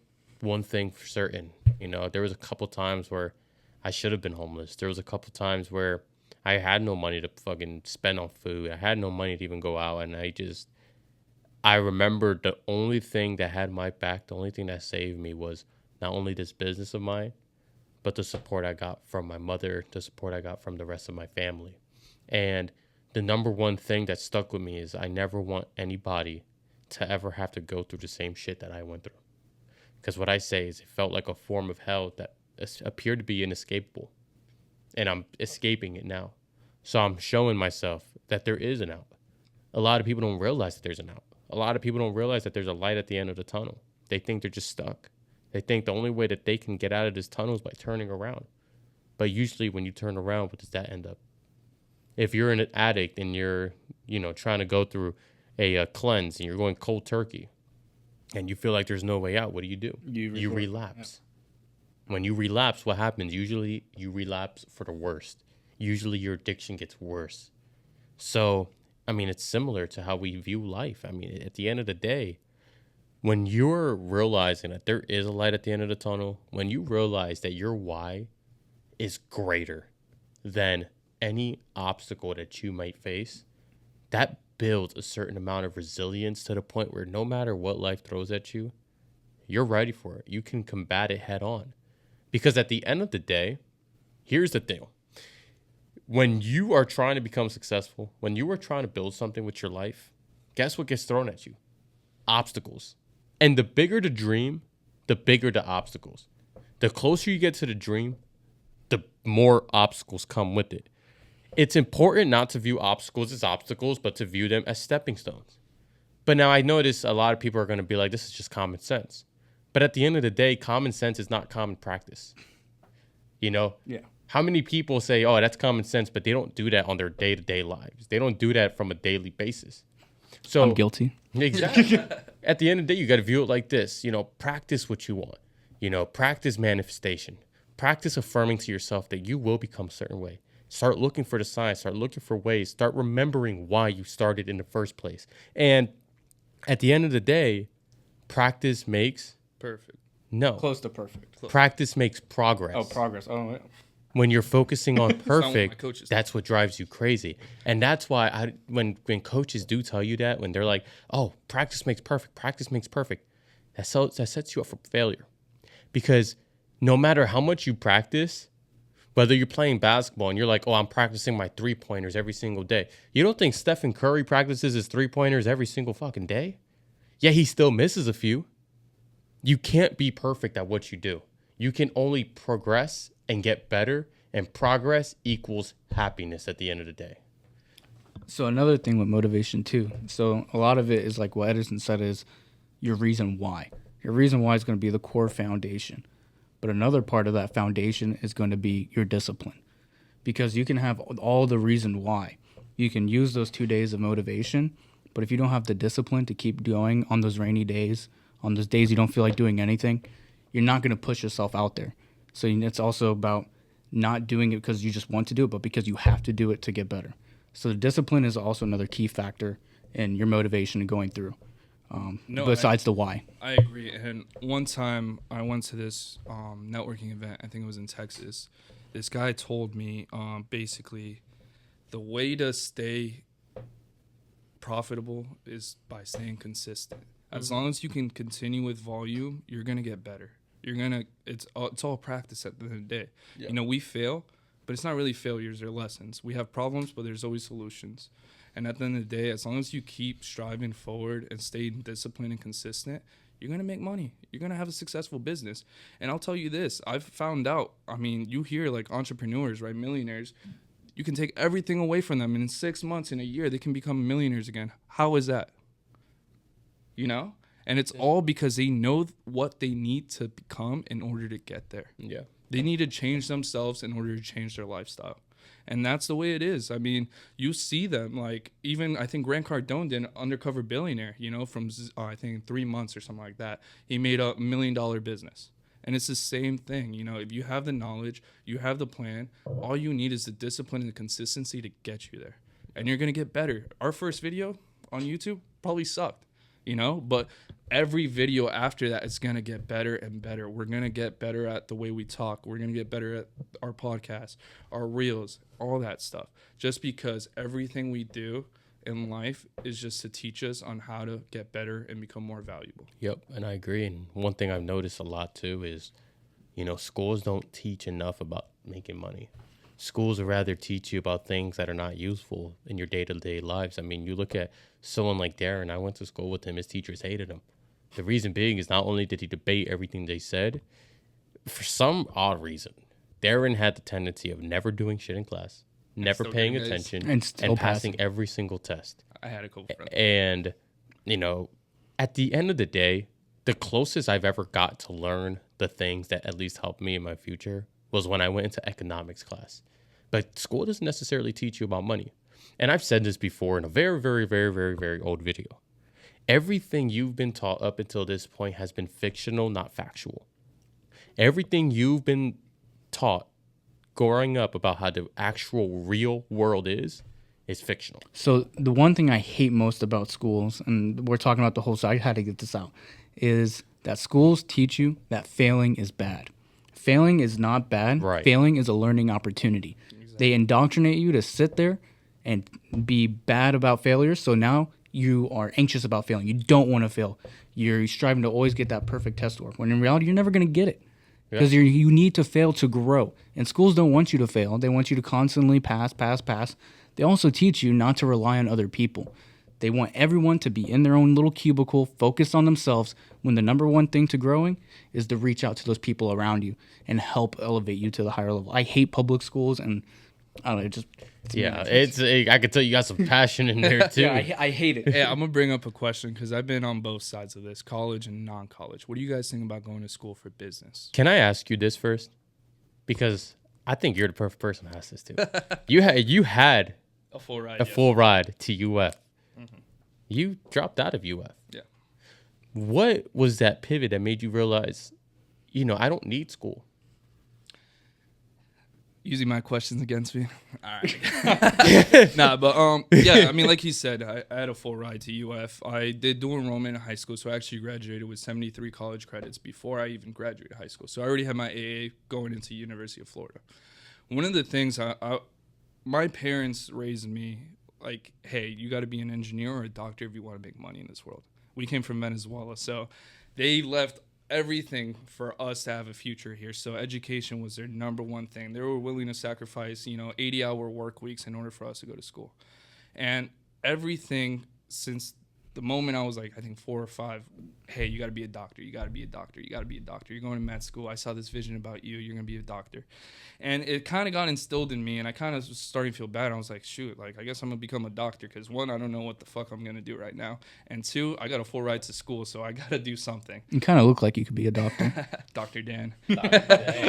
one thing for certain. There was a couple times where I should have been homeless. There was a couple times where I had no money to fucking spend on food. I had no money to even go out. And I remember the only thing that had my back, the only thing that saved me was not only this business of mine, but the support I got from my mother, the support I got from the rest of my family. And the number one thing that stuck with me is I never want anybody to ever have to go through the same shit that I went through. Because what I say is it felt like a form of hell that appeared to be inescapable. And I'm escaping it now. So I'm showing myself that there is an out. A lot of people don't realize that there's an out. A lot of people don't realize that there's a light at the end of the tunnel. They think they're just stuck. They think the only way that they can get out of this tunnel is by turning around. But usually when you turn around, what does that end up? If you're an addict and you're, trying to go through a cleanse and you're going cold turkey and you feel like there's no way out, what do? You relapse. Yeah. When you relapse, what happens? Usually you relapse for the worst. Usually your addiction gets worse. So, it's similar to how we view life. At the end of the day, when you're realizing that there is a light at the end of the tunnel, when you realize that your why is greater than any obstacle that you might face, that builds a certain amount of resilience to the point where no matter what life throws at you, you're ready for it. You can combat it head on. Because at the end of the day, here's the deal. When you are trying to become successful, when you are trying to build something with your life, guess what gets thrown at you? Obstacles. And the bigger the dream, the bigger the obstacles. The closer you get to the dream, the more obstacles come with it. It's important not to view obstacles as obstacles, but to view them as stepping stones. But now I notice a lot of people are going to be like, this is just common sense. But at the end of the day, common sense is not common practice. Yeah. How many people say, oh, that's common sense, but they don't do that on their day-to-day lives. They don't do that from a daily basis. So I'm guilty. Exactly. At the end of the day, you got to view it like this. Practice what you want. Practice manifestation. Practice affirming to yourself that you will become a certain way. Start looking for the signs. Start looking for ways. Start remembering why you started in the first place. And at the end of the day, practice makes... perfect. No. Close to perfect. Practice makes progress. Oh, progress. Oh, yeah. When you're focusing on perfect, that's what drives you crazy. And that's why when coaches do tell you that, when they're like, oh, practice makes perfect, that sets you up for failure. Because no matter how much you practice, whether you're playing basketball and you're like, oh, I'm practicing my three-pointers every single day. You don't think Stephen Curry practices his three-pointers every single fucking day? Yeah, he still misses a few. You can't be perfect at what you do. You can only progress and get better, and progress equals happiness at the end of the day. So another thing with motivation too. So a lot of it is like what Edison said is your reason why. Your reason why is going to be the core foundation. But another part of that foundation is going to be your discipline. Because you can have all the reason why. You can use those 2 days of motivation, but if you don't have the discipline to keep going on those rainy days, on those days you don't feel like doing anything, you're not going to push yourself out there. So it's also about not doing it because you just want to do it, but because you have to do it to get better. So the discipline is also another key factor in your motivation and going through. besides the why. I agree. And one time I went to this networking event. I think it was in Texas. This guy told me basically the way to stay profitable is by staying consistent. As long as you can continue with volume, you're gonna get better. It's all practice at the end of the day. Yeah. You know, we fail, but it's not really failures or lessons. We have problems, but there's always solutions. And at the end of the day, as long as you keep striving forward and stay disciplined and consistent, you're going to make money. You're going to have a successful business. And I'll tell you this, I've found out, I mean, you hear like entrepreneurs, right, millionaires, you can take everything away from them, and in 6 months, in a year, they can become millionaires again. How is that? You know? And it's all because they know what they need to become in order to get there. Yeah. They need to change themselves in order to change their lifestyle. And that's the way it is. I mean, you see them, like, even I think Grant Cardone did an Undercover Billionaire, you know, from I think 3 months or something like that. He made a $1 million business. And it's the same thing. You know, if you have the knowledge, you have the plan, all you need is the discipline and the consistency to get you there. And you're going to get better. Our first video on YouTube probably sucked, you know, but every video after that is going to get better and better. We're going to get better at the way we talk. We're going to get better at our podcast, our reels, all that stuff. Just because everything we do in life is just to teach us on how to get better and become more valuable. Yep, and I agree. And one thing I've noticed a lot too is, you know, schools don't teach enough about making money. Schools would rather teach you about things that are not useful in your day-to-day lives. I mean, you look at someone like Darren. I went to school with him. His teachers hated him. The reason being is not only did he debate everything they said, for some odd reason, Darren had the tendency of never doing shit in class, never paying attention, and passing every single test. I had a couple friends. And, you know, at the end of the day, the closest I've ever got to learn the things that at least helped me in my future was when I went into economics class. But school doesn't necessarily teach you about money. And I've said this before in a very, very, very, very, very old video. Everything you've been taught up until this point has been fictional, not factual. Everything you've been taught growing up about how the actual real world is fictional. So the one thing I hate most about schools, and we're talking about the whole, so I had to get this out, is that schools teach you that failing is bad. Failing is not bad. Right. Failing is a learning opportunity. Exactly. They indoctrinate you to sit there and be bad about failures. So now you are anxious about failing. You don't want to fail. You're striving to always get that perfect test score, when in reality, you're never going to get it. Because you need to fail to grow. And schools don't want you to fail. They want you to constantly pass. They also teach you not to rely on other people. They want everyone to be in their own little cubicle, focused on themselves, when the number one thing to growing is to reach out to those people around you and help elevate you to the higher level. I hate public schools, and I don't know, I could tell you got some passion in there too. Yeah, I hate it. Hey, I'm gonna bring up a question because I've been on both sides of this, college and non-college. What do you guys think about going to school for business? Can I ask you this first? Because I think you're the perfect person to ask this to. You had a full ride to UF. Mm-hmm. You dropped out of UF. Yeah. What was that pivot that made you realize, you know, I don't need school? Using my questions against me. All right. Yeah, I mean, like you said, I had a full ride to UF. I did dual enrollment in high school, so I actually graduated with 73 college credits before I even graduated high school. So I already had my AA going into University of Florida. One of the things my parents raised me, like, hey, you got to be an engineer or a doctor if you want to make money in this world. We came from Venezuela, so they left everything for us to have a future here. So education was their number one thing. They were willing to sacrifice, 80-hour work weeks in order for us to go to school. And everything since the moment I was like, I think 4 or 5, hey, you got to be a doctor. You got to be a doctor. You got to be a doctor. You're going to med school. I saw this vision about you. You're going to be a doctor. And it kind of got instilled in me, and I kind of was starting to feel bad. I was like, shoot, like, I guess I'm going to become a doctor because, 1, I don't know what the fuck I'm going to do right now. And 2, I got a full ride to school, so I got to do something. You kind of look like you could be a doctor. Dr. Dan.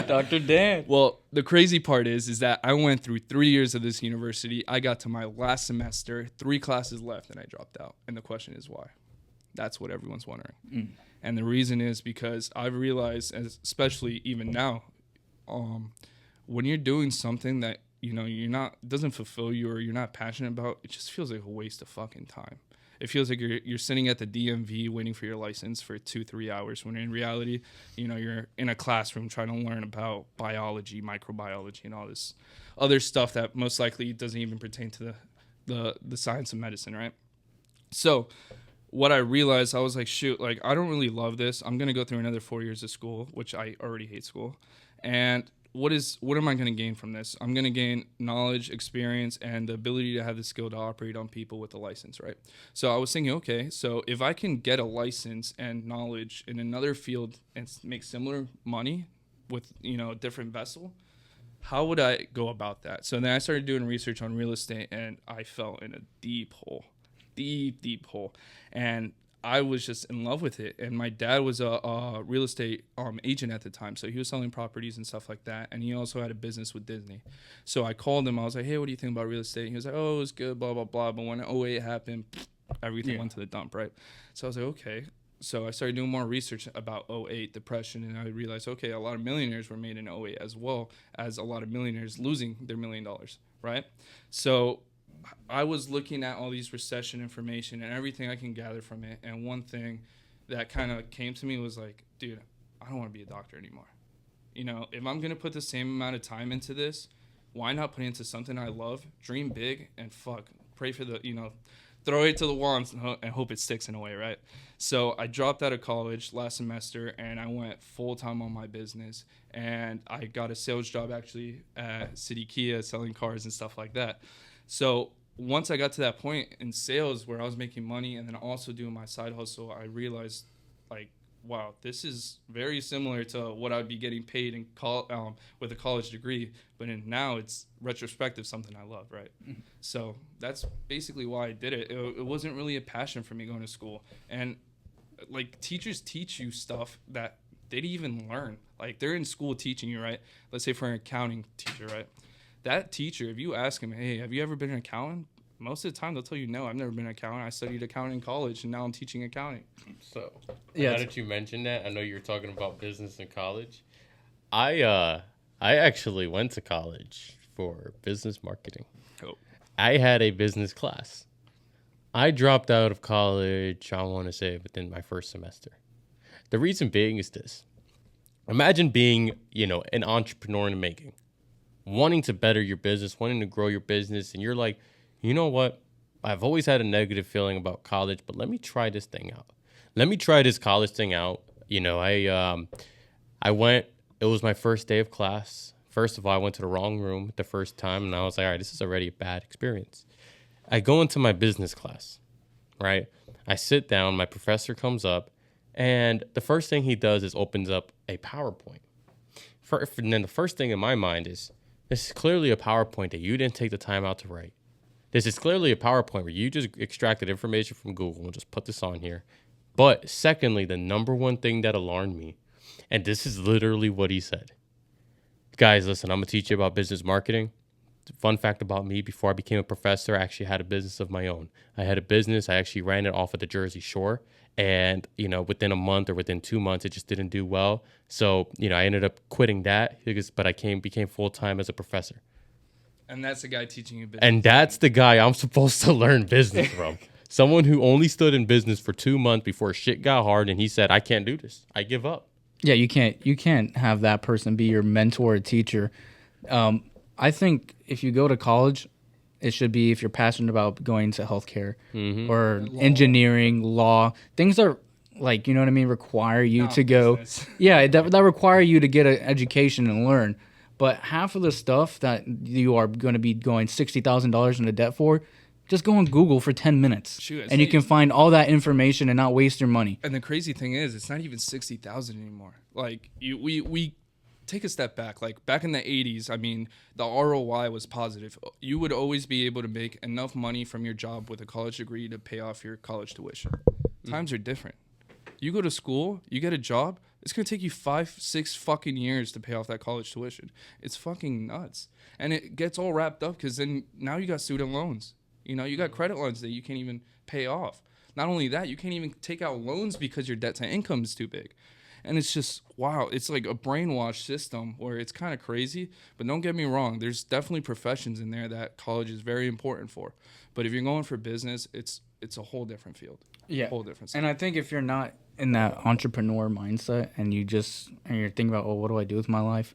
Dr. Dan. Well, the crazy part is that I went through 3 years of this university. I got to my last semester, 3 classes left, and I dropped out. And the question is why? That's what everyone's wondering. Mm. And the reason is because I've realized, especially even now, when you're doing something that, you're not, doesn't fulfill you or you're not passionate about, it just feels like a waste of fucking time. it feels like you're sitting at the DMV waiting for your license for 2-3 hours, when in reality, you're in a classroom trying to learn about biology, microbiology, and all this other stuff that most likely doesn't even pertain to the science of medicine, right? So what I realized, I was like, shoot, like, I don't really love this. I'm going to go through another 4 years of school, which I already hate school. And what am I going to gain from this? I'm going to gain knowledge, experience, and the ability to have the skill to operate on people with a license, right? So I was thinking, okay, so if I can get a license and knowledge in another field and make similar money with, a different vessel, how would I go about that? So then I started doing research on real estate, and I fell in a deep hole. Deep hole. And I was just in love with it. And my dad was a real estate agent at the time, so he was selling properties and stuff like that, and he also had a business with Disney. So I called him. I was like, hey, what do you think about real estate? He was like, oh, it was good, blah blah blah. But when 2008 happened, everything went to the dump, right? So I was like, okay. So I started doing more research about 2008 depression, and I realized, okay, a lot of millionaires were made in 2008, as well as a lot of millionaires losing their $1 million, right? So I was looking at all these recession information and everything I can gather from it, and one thing that kind of came to me was like, dude, I don't want to be a doctor anymore. If I'm going to put the same amount of time into this, why not put it into something I love, dream big, and pray for throw it to the wall and hope it sticks in a way, right? So I dropped out of college last semester, and I went full-time on my business, and I got a sales job actually at City Kia selling cars and stuff like that. So once I got to that point in sales where I was making money and then also doing my side hustle, I realized, like, wow, this is very similar to what I'd be getting paid in with a college degree, but now it's retrospective, something I love, right? Mm-hmm. So that's basically why I did it. It wasn't really a passion for me going to school. And, like, teachers teach you stuff that they didn't even learn. Like, they're in school teaching you, right? Let's say for an accounting teacher, right? That teacher, if you ask him, hey, have you ever been an accountant? Most of the time, they'll tell you, no, I've never been an accountant. I studied accounting in college, and now I'm teaching accounting. So, now that you mentioned that, I know you were talking about business in college. I actually went to college for business marketing. Oh. I had a business class. I dropped out of college, I want to say, within my first semester. The reason being is this. Imagine being, an entrepreneur in the making. Wanting to better your business, wanting to grow your business, and you're like, you know what? I've always had a negative feeling about college, but let me try this thing out. Let me try this college thing out. I went, it was my first day of class. First of all, I went to the wrong room the first time, and I was like, all right, this is already a bad experience. I go into my business class, right? I sit down, my professor comes up, and the first thing he does is opens up a PowerPoint. And then the first thing in my mind is, this is clearly a PowerPoint that you didn't take the time out to write. This is clearly a PowerPoint where you just extracted information from Google and just put this on here. But secondly, the number one thing that alarmed me, and this is literally what he said. Guys, listen, I'm going to teach you about business marketing. Fun fact about me, before I became a professor, I actually had a business of my own. I had a business. I actually ran it off of the Jersey Shore. And, within a month or within 2 months, it just didn't do well. So, I ended up quitting that, but I became full-time as a professor. And that's the guy teaching you business. And that's the guy I'm supposed to learn business from. Someone who only stood in business for 2 months before shit got hard, and he said, I can't do this. I give up. Yeah, you can't have that person be your mentor or teacher. I think if you go to college, it should be if you're passionate about going to healthcare or engineering, law, things that, like, you know what I mean, require you to go. Yeah, that require you to get an education and learn. But half of the stuff that you are going to be going $60,000 into debt for, just go on Google for 10 minutes. And you can find all that information and not waste your money. And the crazy thing is, it's not even 60,000 anymore. Like, we take a step back. Like, back in the 80s, I mean, the ROI was positive. You would always be able to make enough money from your job with a college degree to pay off your college tuition. Times are different. You go to school, you get a job, it's going to take you 5-6 fucking years to pay off that college tuition. It's fucking nuts. And it gets all wrapped up because then now you got student loans. You got credit loans that you can't even pay off. Not only that, you can't even take out loans because your debt to income is too big. And it's just, wow, it's like a brainwash system where it's kind of crazy. But don't get me wrong, there's definitely professions in there that college is very important for. But if you're going for business, it's it's a whole different field. Yeah. Whole different And I think if you're not in that entrepreneur mindset and you're thinking about, oh, what do I do with my life?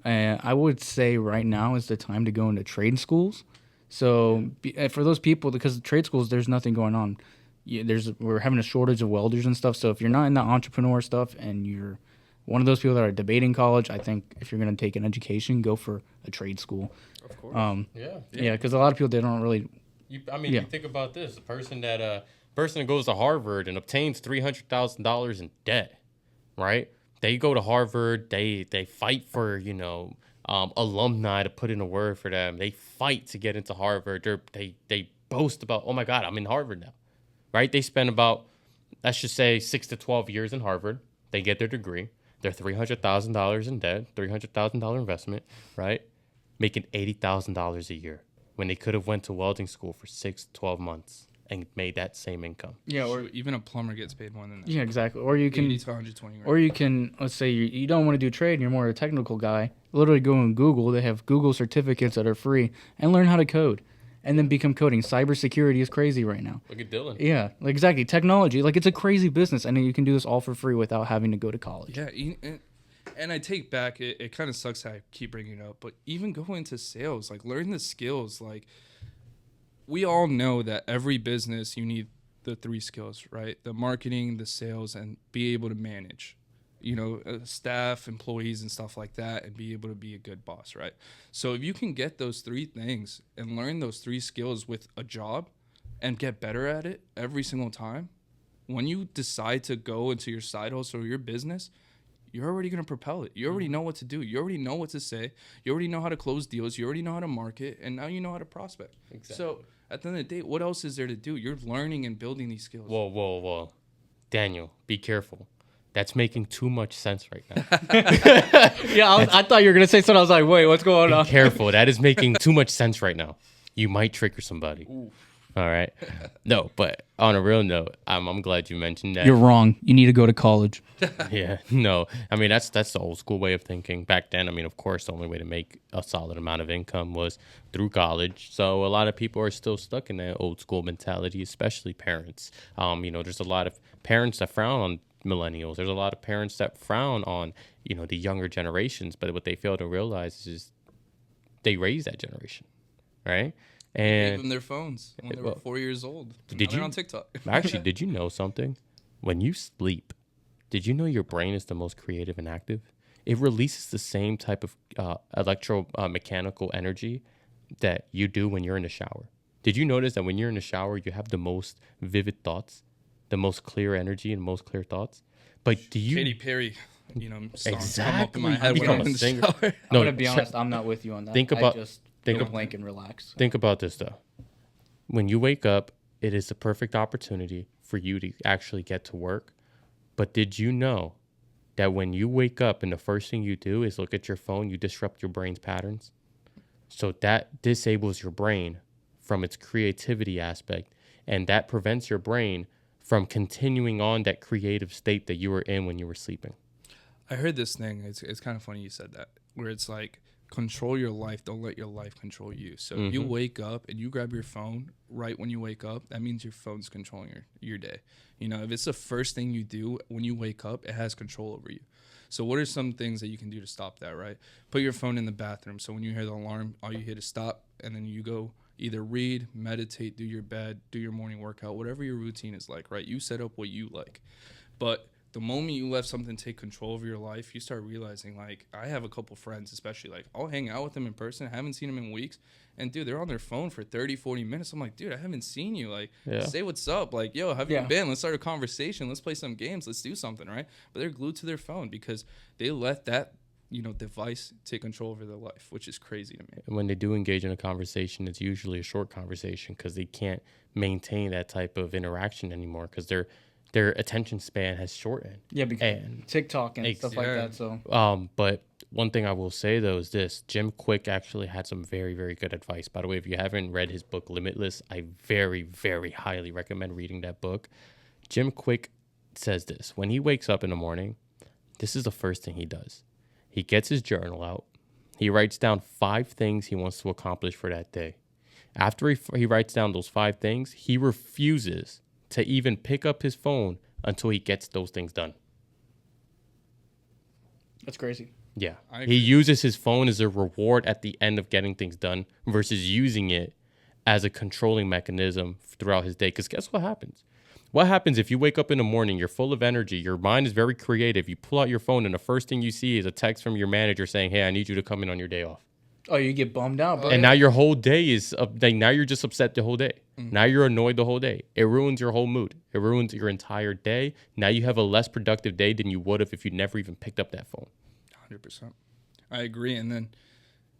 I would say right now is the time to go into trade schools. So for those people, because trade schools, there's nothing going on. We're having a shortage of welders and stuff. So if you're not in the entrepreneur stuff and you're one of those people that are debating college, I think if you're going to take an education, go for a trade school. Of course. Yeah, because a lot of people, they don't really. You think about this: the person that goes to Harvard and obtains $300,000 in debt, right? They go to Harvard. They fight for alumni to put in a word for them. They fight to get into Harvard. They boast about, oh my God, I'm in Harvard now, right? They spend about, let's just say, 6 to 12 years in Harvard. They get their degree. They're $300,000 in debt, $300,000 investment, right? Making $80,000 a year when they could have went to welding school for 6 to 12 months and made that same income. Yeah, or even a plumber gets paid more than that. Yeah, exactly. Or you can 80 to 120 grand. Or you can, let's say you don't want to do trade and you're more a technical guy. Literally go on Google. They have Google certificates that are free and learn how to code. And then become coding. Cybersecurity is crazy right now. Look at Dylan. Yeah, exactly. Technology, it's a crazy business, and you can do this all for free without having to go to college. Yeah, and I take back, it kind of sucks that I keep bringing it up, but even go into sales, learn the skills. We all know that every business, you need the 3 skills, right? The marketing, the sales, and be able to manage. Staff, employees, and stuff like that, and be able to be a good boss, right? So if you can get those 3 things and learn those 3 skills with a job and get better at it every single time, when you decide to go into your side hustle or your business, you're already going to propel it. You already know what to do. You already know what to say. You already know how to close deals. You already know how to market, and now you know how to prospect. Exactly. So at the end of the day, what else is there to do? You're learning and building these skills. Whoa. Daniel, be careful. That's making too much sense right now. Yeah, I thought you were going to say something. I was like, wait, what's going on? Be careful. That is making too much sense right now. You might trigger somebody. Ooh. All right. No, but on a real note, I'm glad you mentioned that. You're wrong. You need to go to college. Yeah. No. I mean, that's the old school way of thinking. Back then, of course, the only way to make a solid amount of income was through college. So a lot of people are still stuck in that old school mentality, especially parents. There's a lot of parents that frown on millennials. There's a lot of parents that frown on, the younger generations, but what they fail to realize is they raise that generation, right? And gave them their phones when they were 4 years old. They're on TikTok. Actually, did you know something? When you sleep, did you know your brain is the most creative and active? It releases the same type of electromechanical energy that you do when you're in the shower. Did you notice that when you're in the shower, you have the most vivid thoughts, the most clear energy and most clear thoughts? But do you... Katy Perry, exactly. Up in my head when I'm in the shower. I'm going to be honest, I'm not with you on that. Think about... blank and relax. Think about this, though. When you wake up, it is the perfect opportunity for you to actually get to work. But did you know that when you wake up and the first thing you do is look at your phone, you disrupt your brain's patterns? So that disables your brain from its creativity aspect, and that prevents your brain from continuing on that creative state that you were in when you were sleeping. I heard this thing. It's kind of funny you said that, where it's control your life. Don't let your life control you. So if you wake up and you grab your phone right when you wake up, that means your phone's controlling your day. If it's the first thing you do when you wake up, it has control over you. So what are some things that you can do to stop that, right? Put your phone in the bathroom. So when you hear the alarm, all you hit is stop, and then you go either read, meditate, do your bed, do your morning workout, whatever your routine is like, right? You set up what you like. But the moment you let something take control of your life, you start realizing, I have a couple friends, especially, I'll hang out with them in person. I haven't seen them in weeks. And, dude, they're on their phone for 30, 40 minutes. I'm like, dude, I haven't seen you. Say what's up. Yo, have you been? Let's start a conversation. Let's play some games. Let's do something, right? But they're glued to their phone because they let that, device take control over their life, which is crazy to me. And when they do engage in a conversation, it's usually a short conversation because they can't maintain that type of interaction anymore because their attention span has shortened. Yeah, because TikTok and stuff like that. So, but one thing I will say though is this: Jim Kwik actually had some very, very good advice. By the way, if you haven't read his book Limitless, I very, very highly recommend reading that book. Jim Kwik says this: when he wakes up in the morning, this is the first thing he does. He gets his journal out. He writes down 5 things he wants to accomplish for that day. After he writes down those 5 things, he refuses to even pick up his phone until he gets those things done. That's crazy. Yeah. He uses his phone as a reward at the end of getting things done versus using it as a controlling mechanism throughout his day. Because guess what happens? What happens if you wake up in the morning, you're full of energy, your mind is very creative, you pull out your phone, and the first thing you see is a text from your manager saying, hey, I need you to come in on your day off. Oh, you get bummed out. And now your whole day is now you're just upset the whole day. Now you're annoyed the whole day. It ruins your whole mood. It ruins your entire day. Now you have a less productive day than you would have if you never even picked up that phone. 100%. I agree. And then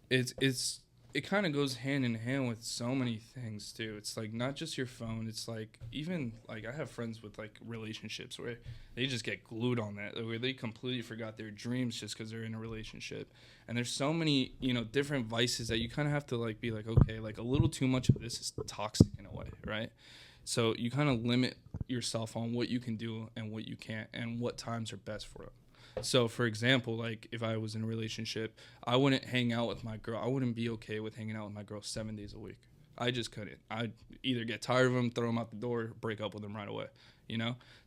it kind of goes hand in hand with so many things too. It's like not just your phone. It's like even like I have friends with like relationships where they just get glued on that, where they completely forgot their dreams just because they're in a relationship. And there's so many, different vices that you kind of have to like be like, okay, like a little too much of this is toxic in a way, right? So you kind of limit yourself on what you can do and what you can't and what times are best for it. So, for example, like if I was in a relationship, I wouldn't hang out with my girl. I wouldn't be okay with hanging out with my girl 7 days a week. I just couldn't. I'd either get tired of him, throw him out the door, break up with him right away,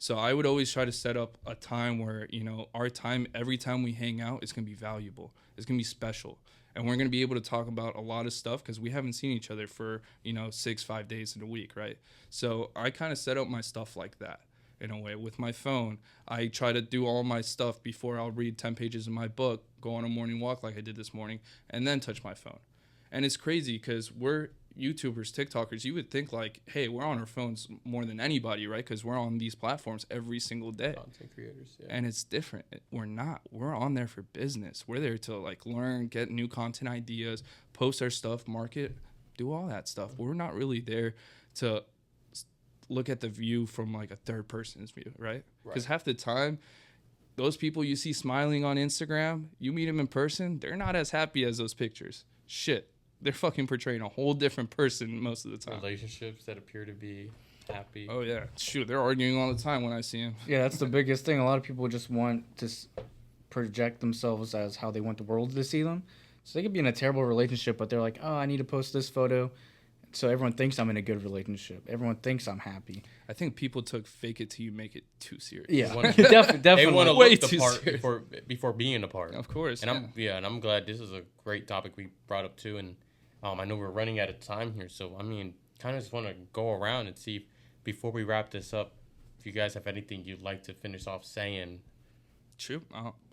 So I would always try to set up a time where, our time, every time we hang out, it's going to be valuable. It's going to be special. And we're going to be able to talk about a lot of stuff because we haven't seen each other for, 5 days in a week, right? So I kind of set up my stuff like that. In a way, with my phone, I try to do all my stuff before I'll read 10 pages of my book, go on a morning walk like I did this morning, and then touch my phone. And it's crazy because we're YouTubers, TikTokers. You would think like, hey, we're on our phones more than anybody, right? Because we're on these platforms every single day. Content creators, yeah. And it's different. We're not. We're on there for business. We're there to like learn, get new content ideas, post our stuff, market, do all that stuff. We're not really there to look at the view from like a third person's view, right? Because half the time, those people you see smiling on Instagram, you meet them in person, they're not as happy as those pictures. Shit, they're fucking portraying a whole different person most of the time. Relationships that appear to be happy. Oh yeah, shoot, they're arguing all the time when I see them. Yeah, that's the biggest thing. A lot of people just want to project themselves as how they want the world to see them. So they could be in a terrible relationship, but they're like, oh, I need to post this photo. So everyone thinks I'm in a good relationship. Everyone thinks I'm happy. I think people took fake it till you make it too serious. Yeah, definitely. They want to look the part before being a part. Of course. And I'm glad this is a great topic we brought up too. And I know we're running out of time here, so I mean, kind of just want to go around and see if, before we wrap this up, if you guys have anything you'd like to finish off saying. True.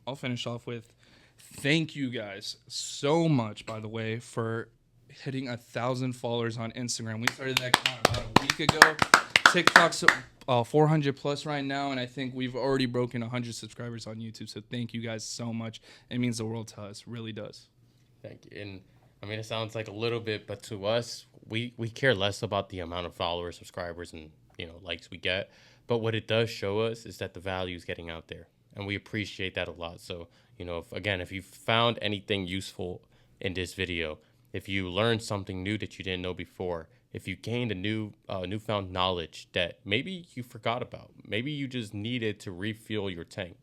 I'll finish off with thank you guys so much, by the way, for hitting 1,000 followers on Instagram. We started that count about a week ago. TikTok's 400 plus right now, and I think we've already broken 100 subscribers on YouTube. So thank you guys so much. It means the world to us. Really does. Thank you. And I mean, it sounds like a little bit, but to us, we care less about the amount of followers, subscribers, and likes we get. But what it does show us is that the value is getting out there, and we appreciate that a lot. So if you found anything useful in this video, if you learned something new that you didn't know before, if you gained a newfound knowledge that maybe you forgot about, maybe you just needed to refuel your tank,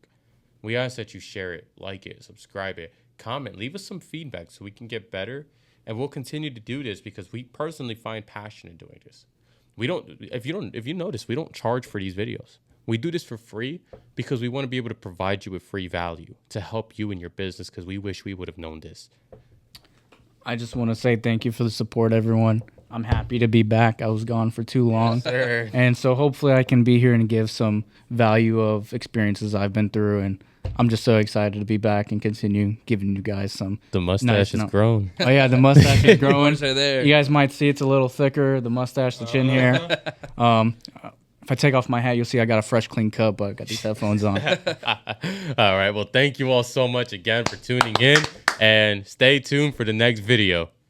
we ask that you share it, like it, subscribe it, comment, leave us some feedback so we can get better. And we'll continue to do this because we personally find passion in doing this. If you notice, we don't charge for these videos. We do this for free because we want to be able to provide you with free value to help you in your business, because we wish we would have known this. I just want to say thank you for the support, everyone. I'm happy to be back. I was gone for too long. Yes, and so hopefully I can be here and give some value of experiences I've been through. And I'm just so excited to be back and continue giving you guys some. The mustache has grown. Oh, yeah, the mustache is growing. Are there. You guys might see it's a little thicker, the mustache, the chin hair. If I take off my hat, you'll see I got a fresh, clean cut, but I got these headphones on. All right. Well, thank you all so much again for tuning in, and stay tuned for the next video.